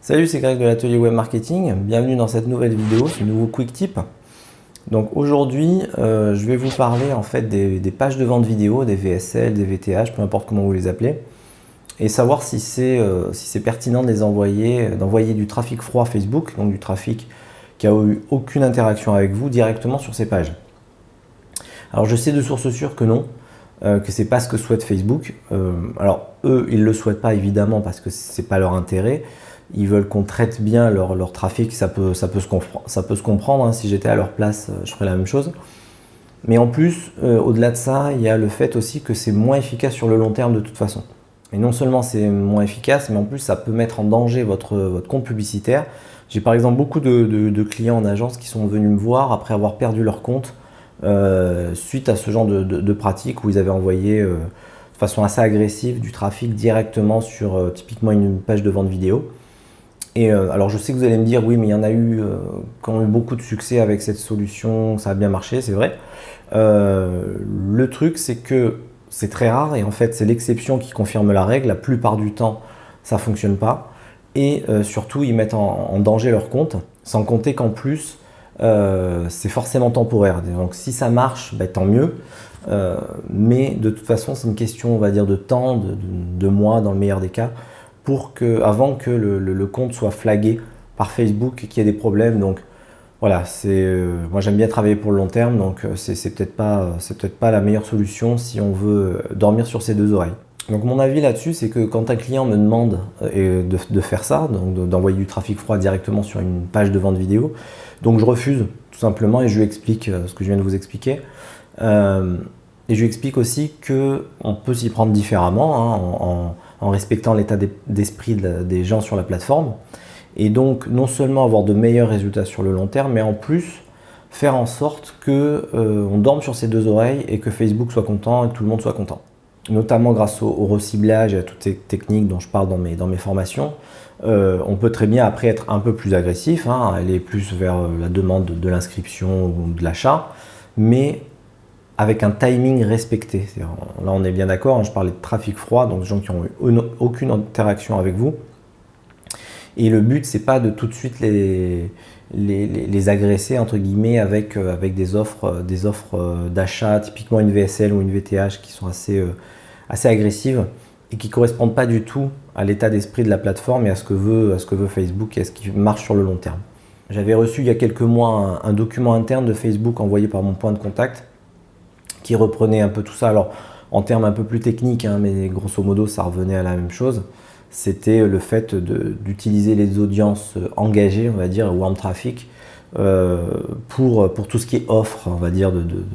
Salut, c'est Greg de l'atelier web marketing. Bienvenue dans cette nouvelle vidéo, ce nouveau quick tip. Donc aujourd'hui, je vais vous parler en fait des pages de vente vidéo, des VSL, des VTH, peu importe comment vous les appelez, et savoir si c'est pertinent de les envoyer, d'envoyer du trafic froid Facebook, donc du trafic qui a eu aucune interaction avec vous directement sur ces pages. Alors je sais de source sûre que non, que c'est pas ce que souhaite Facebook. Alors eux, ils le souhaitent pas évidemment parce que c'est pas leur intérêt. Ils veulent qu'on traite bien leur trafic, ça peut se comprendre, hein. Si j'étais à leur place, je ferais la même chose. Mais en plus, au-delà de ça, il y a le fait aussi que c'est moins efficace sur le long terme de toute façon. Et non seulement c'est moins efficace, mais en plus ça peut mettre en danger votre compte publicitaire. J'ai par exemple beaucoup de clients en agence qui sont venus me voir après avoir perdu leur compte suite à ce genre de pratique où ils avaient envoyé de façon assez agressive du trafic directement sur typiquement une page de vente vidéo. Et alors je sais que vous allez me dire oui mais il y en a eu qui ont eu beaucoup de succès avec cette solution, ça a bien marché, c'est vrai. Le truc c'est que c'est très rare et en fait c'est l'exception qui confirme la règle. La plupart du temps ça fonctionne pas et surtout ils mettent en danger leur compte, sans compter qu'en plus c'est forcément temporaire. Donc si ça marche, bah, tant mieux. Mais de toute façon c'est une question on va dire de temps, de mois dans le meilleur des cas, avant que le compte soit flagué par Facebook et qu'il y ait des problèmes. Donc voilà, moi j'aime bien travailler pour le long terme, donc c'est peut-être pas la meilleure solution si on veut dormir sur ses deux oreilles. Donc mon avis là-dessus, c'est que quand un client me demande de faire ça, donc d'envoyer du trafic froid directement sur une page de vente vidéo, donc je refuse tout simplement et je lui explique ce que je viens de vous expliquer. Et je lui explique aussi qu'on peut s'y prendre différemment, hein, en respectant l'état d'esprit des gens sur la plateforme. Et donc non seulement avoir de meilleurs résultats sur le long terme, mais en plus faire en sorte qu'on dorme sur ses deux oreilles et que Facebook soit content et que tout le monde soit content. Notamment grâce au reciblage et à toutes ces techniques dont je parle dans mes formations. On peut très bien après être un peu plus agressif, hein, aller plus vers la demande de l'inscription ou de l'achat, mais avec un timing respecté. Là on est bien d'accord, hein, je parlais de trafic froid, donc des gens qui n'ont eu aucune interaction avec vous. Et le but c'est pas de tout de suite les agresser entre guillemets avec des offres d'achat, typiquement une VSL ou une VTH qui sont assez agressives et qui ne correspondent pas du tout à l'état d'esprit de la plateforme et à ce que veut Facebook et à ce qui marche sur le long terme. J'avais reçu il y a quelques mois un document interne de Facebook envoyé par mon point de contact qui reprenait un peu tout ça. Alors en termes un peu plus techniques, hein, mais grosso modo ça revenait à la même chose. C'était le fait d'utiliser les audiences engagées, on va dire, warm traffic, pour tout ce qui est offre, on va dire,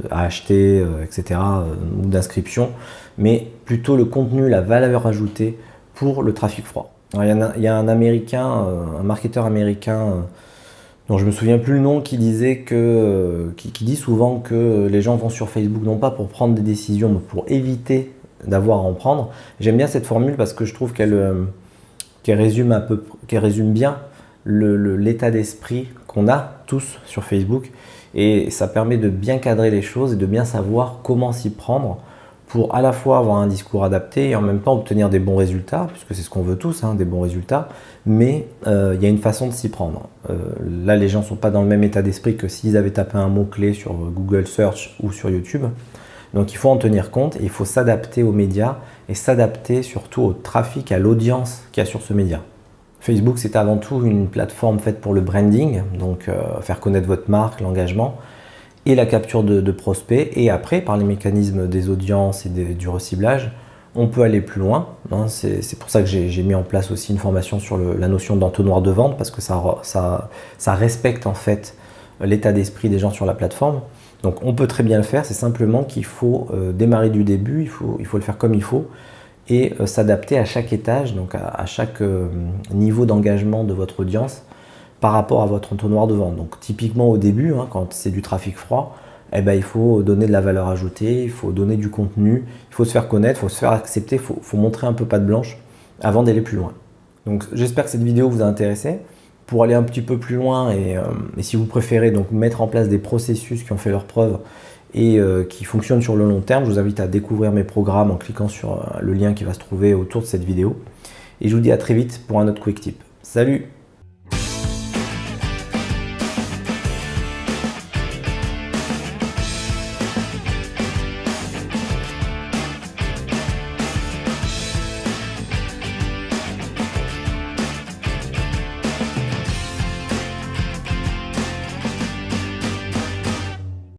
à acheter, etc., ou d'inscription, mais plutôt le contenu, la valeur ajoutée pour le trafic froid. Alors, il y a un américain, un marketeur américain, dont je me souviens plus le nom, qui disait qui dit souvent que les gens vont sur Facebook non pas pour prendre des décisions, mais pour éviter d'avoir à en prendre. J'aime bien cette formule parce que je trouve qu'elle résume bien l'état d'esprit qu'on a tous sur Facebook et ça permet de bien cadrer les choses et de bien savoir comment s'y prendre pour à la fois avoir un discours adapté et en même temps obtenir des bons résultats, puisque c'est ce qu'on veut tous, hein, des bons résultats, mais il y a une façon de s'y prendre. Là les gens ne sont pas dans le même état d'esprit que s'ils avaient tapé un mot-clé sur Google Search ou sur YouTube. Donc il faut en tenir compte et il faut s'adapter aux médias et s'adapter surtout au trafic, à l'audience qu'il y a sur ce média. Facebook, c'est avant tout une plateforme faite pour le branding, donc faire connaître votre marque, l'engagement et la capture de prospects. Et après, par les mécanismes des audiences et du reciblage, on peut aller plus loin, hein. C'est pour ça que j'ai mis en place aussi une formation sur la notion d'entonnoir de vente parce que ça respecte en fait l'état d'esprit des gens sur la plateforme. Donc on peut très bien le faire, c'est simplement qu'il faut démarrer du début, il faut le faire comme il faut et s'adapter à chaque étage, donc à chaque niveau d'engagement de votre audience par rapport à votre entonnoir de vente. Donc typiquement au début, hein, quand c'est du trafic froid, eh ben, il faut donner de la valeur ajoutée, il faut donner du contenu, il faut se faire connaître, il faut se faire accepter, il faut montrer un peu patte blanche avant d'aller plus loin. Donc j'espère que cette vidéo vous a intéressé. Pour aller un petit peu plus loin et si vous préférez donc mettre en place des processus qui ont fait leurs preuves et qui fonctionnent sur le long terme, je vous invite à découvrir mes programmes en cliquant sur le lien qui va se trouver autour de cette vidéo. Et je vous dis à très vite pour un autre quick tip. Salut!